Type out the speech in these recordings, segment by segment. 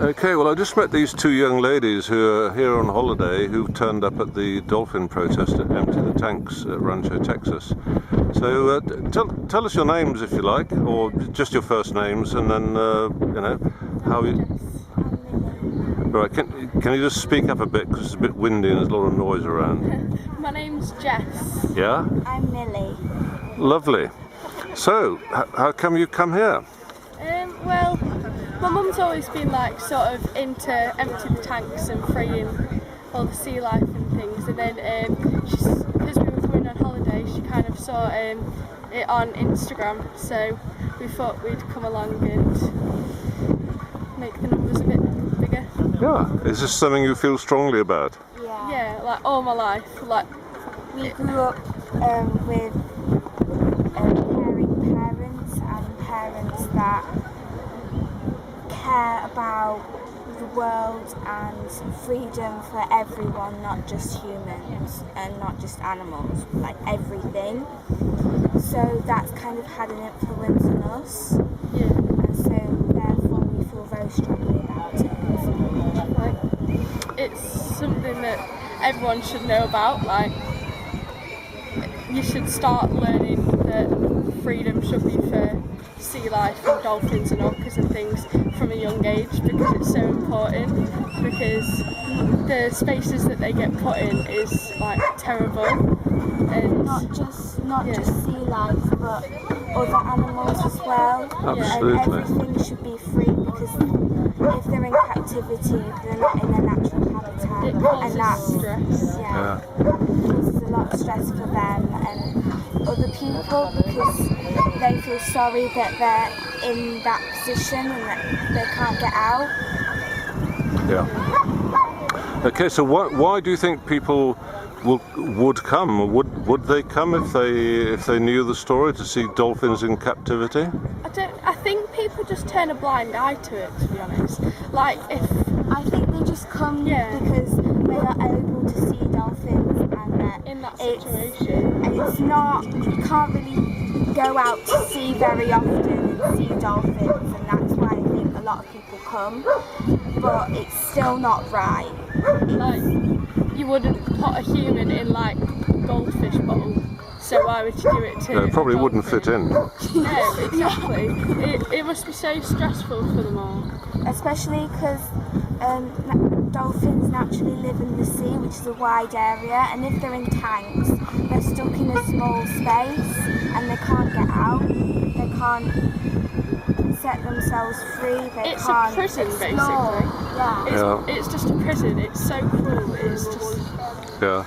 Okay, well I just met these two young ladies who are here on holiday who've turned up at the dolphin protest at Empty the Tanks at Rancho, Texas. So tell us your names if you like, or just your first names, and then you know how you. Right, can you just speak up a bit because it's a bit windy and there's a lot of noise around. My name's Jess. Yeah? I'm Millie. Lovely. So, how come you come here? Well, my mum's always been like sort of into empty the tanks and freeing all the sea life and things, and then because we were going on holiday, she kind of saw it on Instagram, so we thought we'd come along and make the numbers a bit bigger. Yeah. Is this something you feel strongly about? Yeah, like all my life. Like we grew up with caring parents and parents that care about the world and freedom for everyone, not just humans and not just animals, like everything. So that's kind of had an influence on us. yeah, And so therefore we feel very strongly about it. like it's something that everyone should know about. Like you should start learning that freedom should be for sea life and dolphins and orcas and things from a young age, because it's so important, because the spaces that they get put in is like terrible, and Not just sea life, but other animals as well. Absolutely. And everything should be free, because if they're in captivity, they're not in their natural habitat, it and causes that's stress. Yeah. causes a lot of stress for them and other people, because they feel sorry that they're in that position and that they can't get out. Yeah. Okay, so why do you think people would come? Or would they come if they knew the story, to see dolphins in captivity? I think people just turn a blind eye to it, to be honest. Like I think they just come Yeah. because they are able to see dolphins, and that in that it's- situation, and it's not, you can't really go out to sea very often and see dolphins, and that's why I think a lot of people come, but it's still not right. like you wouldn't put a human in like a goldfish bowl, so why would you do it to No, it probably a wouldn't fit dolphin? in. No, exactly. It must be so stressful for them all. Especially because dolphins naturally live in the sea, which is a wide area, and if they're in tanks, they're stuck in a small space and they can't get out, they can't set themselves free, they It's a can't prison, explore. basically. Yeah. It's just a prison. It's so cruel. It's just Yeah.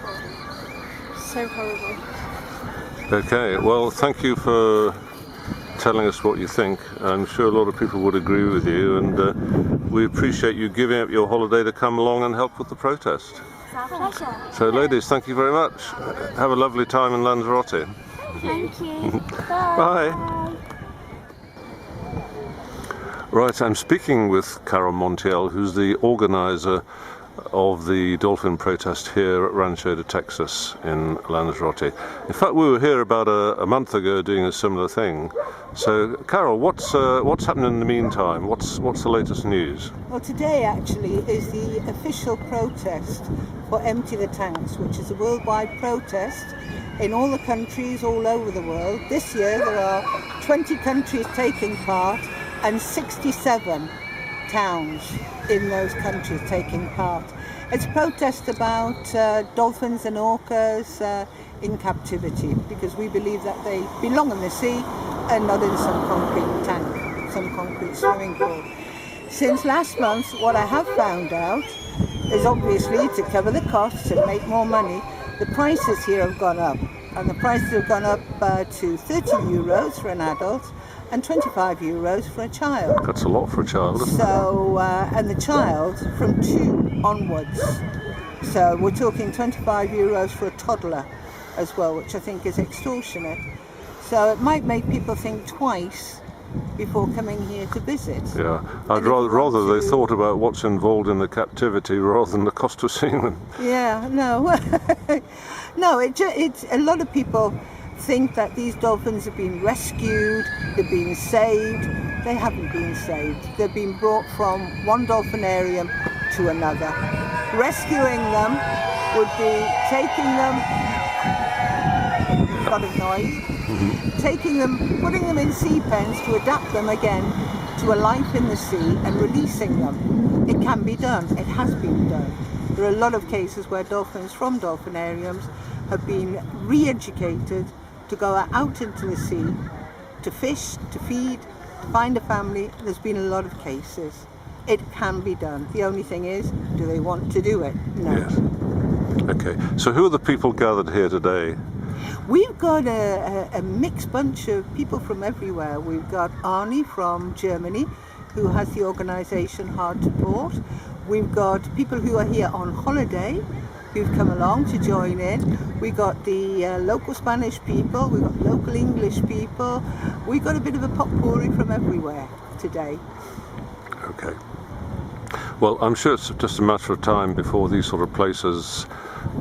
so horrible. Okay, well thank you for telling us what you think. I'm sure a lot of people would agree with you, and we appreciate you giving up your holiday to come along and help with the protest. It's our pleasure. So ladies, thank you very much. Have a lovely time in Lanzarote. Thank you. Bye. Right, I'm speaking with Carol Montiel, who's the organiser of the dolphin protest here at Rancho de Texas in Lanzarote. In fact, we were here about a month ago doing a similar thing. So, Carol, what's happened in the meantime? What's the latest news? Well, today actually is the official protest for Empty the Tanks, which is a worldwide protest in all the countries all over the world. This year there are 20 countries taking part and 67 towns in those countries taking part. It's a protest about dolphins and orcas in captivity, because we believe that they belong in the sea and not in some concrete tank, some concrete swimming pool. Since last month, what I have found out is, obviously, to cover the costs and make more money, the prices here have gone up, and the prices have gone up to 30 euros for an adult and 25 euros for a child. That's a lot for a child, isn't it? So, and the child from 2 onwards. So we're talking 25 euros for a toddler as well, which I think is extortionate. So it might make people think twice before coming here to visit. Yeah, I'd rather they thought about what's involved in the captivity rather than the cost of seeing them. Yeah, no. No, it's a lot of people think that these dolphins have been rescued, they've been saved. they haven't been saved. They've been brought from one dolphinarium to another. Rescuing them would be taking them, a lot of noise, taking them, putting them in sea pens to adapt them again to a life in the sea and releasing them. It can be done. It has been done. There are a lot of cases where dolphins from dolphinariums have been re-educated to go out into the sea, to fish, to feed, to find a family. There's been a lot of cases. It can be done. The only thing is, do they want to do it? No. Yes. Okay, so who are the people gathered here today? We've got a mixed bunch of people from everywhere. We've got Arnie from Germany, who has the organisation Hard to Port. We've got people who are here on holiday, who've come along to join in. We've got the local Spanish people, we've got local English people. We've got a bit of a potpourri from everywhere today. Okay. Well, I'm sure it's just a matter of time before these sort of places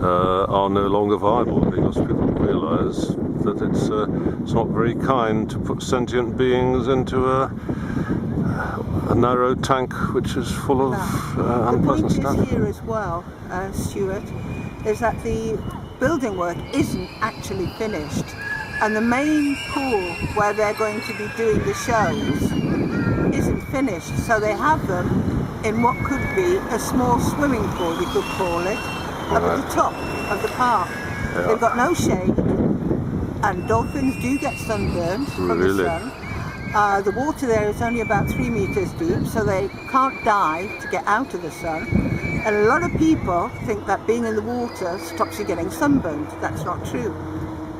are no longer viable, because people realise that it's not very kind to put sentient beings into a narrow tank which is full of unpleasant stuff. The point is here as well, Stuart, is that the building work isn't actually finished, and the main pool where they're going to be doing the shows isn't finished, so they have them in what could be a small swimming pool, you could call it, up at the top of the park. Yeah. They've got no shade, and dolphins do get sunburned from the sun. The water there is only about 3 meters deep, so they can't dive to get out of the sun. And a lot of people think that being in the water stops you getting sunburned. That's not true.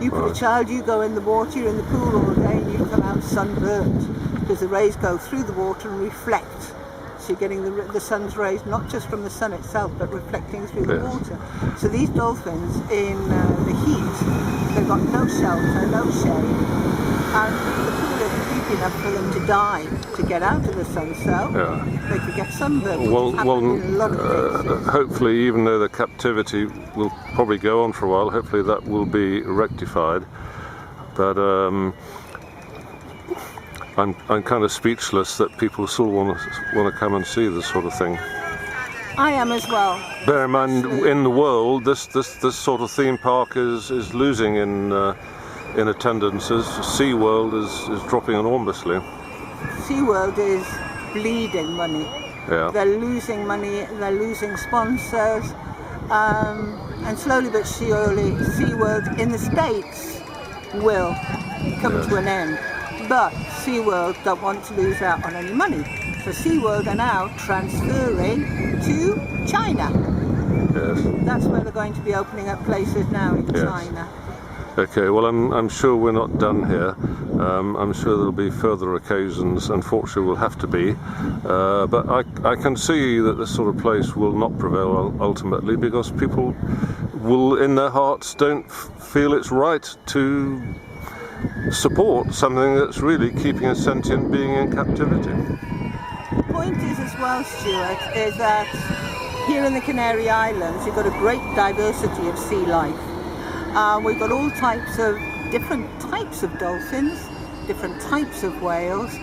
You put a child, you go in the water, you're in the pool all day, and you come out sunburned, because the rays go through the water and reflect. So you're getting the sun's rays not just from the sun itself, but reflecting through the water. So these dolphins in the heat, they've got no shelter, no shade, and the pool isn't deep enough for them to dive to get out of the sun, so they could get sunburned. Hopefully, even though the captivity will probably go on for a while, hopefully that will be rectified. But I'm kind of speechless that people still want to come and see this sort of thing. I am as well. Bear in mind, in the world, this sort of theme park is losing in attendances. SeaWorld is dropping enormously. SeaWorld is bleeding money. Yeah. They're losing money, they're losing sponsors, and slowly but surely SeaWorld in the States will come to an end. But SeaWorld don't want to lose out on any money. So SeaWorld are now transferring to China. Yes. That's where they're going to be opening up places now in China. Okay, well I'm sure we're not done here. I'm sure there'll be further occasions, unfortunately will have to be. But I can see that this sort of place will not prevail ultimately, because people will in their hearts don't feel it's right to support something that's really keeping a sentient being in captivity. The point is as well, Stuart, is that here in the Canary Islands you've got a great diversity of sea life. We've got all different types of dolphins, different types of whales,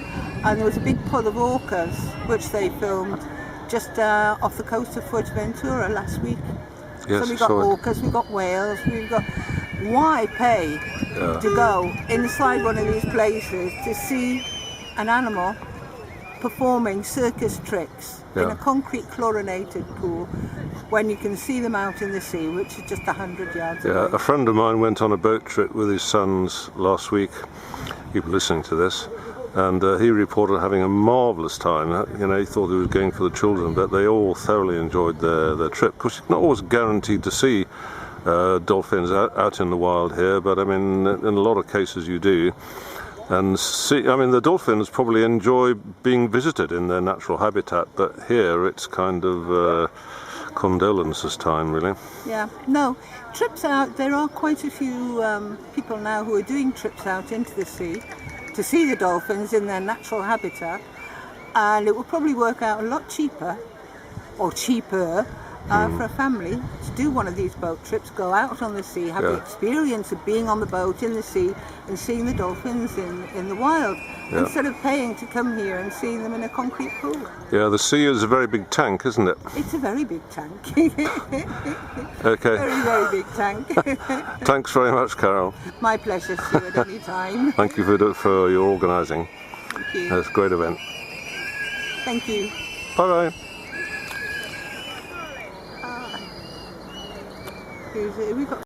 and there was a big pod of orcas which they filmed just off the coast of Fuerteventura last week. Yes, so we've got orcas, we've got whales, we've got... Why pay to go inside one of these places to see an animal performing circus tricks in a concrete chlorinated pool when you can see them out in the sea, which is just 100 yards away? A friend of mine went on a boat trip with his sons last week. He was listening to this, and he reported having a marvellous time. You know, he thought he was going for the children, but they all thoroughly enjoyed their trip. Of course, you're not always guaranteed to see dolphins out in the wild here, but I mean, in a lot of cases you do. And the dolphins probably enjoy being visited in their natural habitat, but here it's kind of condolences time, really. Yeah, no, trips out, there are quite a few people now who are doing trips out into the sea to see the dolphins in their natural habitat, and it will probably work out a lot cheaper for a family to do one of these boat trips, go out on the sea, have the Yeah. experience of being on the boat in the sea and seeing the dolphins in the wild, Yeah. instead of paying to come here and seeing them in a concrete pool. Yeah, the sea is a very big tank, isn't it? It's a very big tank. Okay. Very, very big tank. Thanks very much, Carol. My pleasure, Stuart, any time. Thank you for your organising. Thank you. That's a great event. Thank you. Bye bye. We've got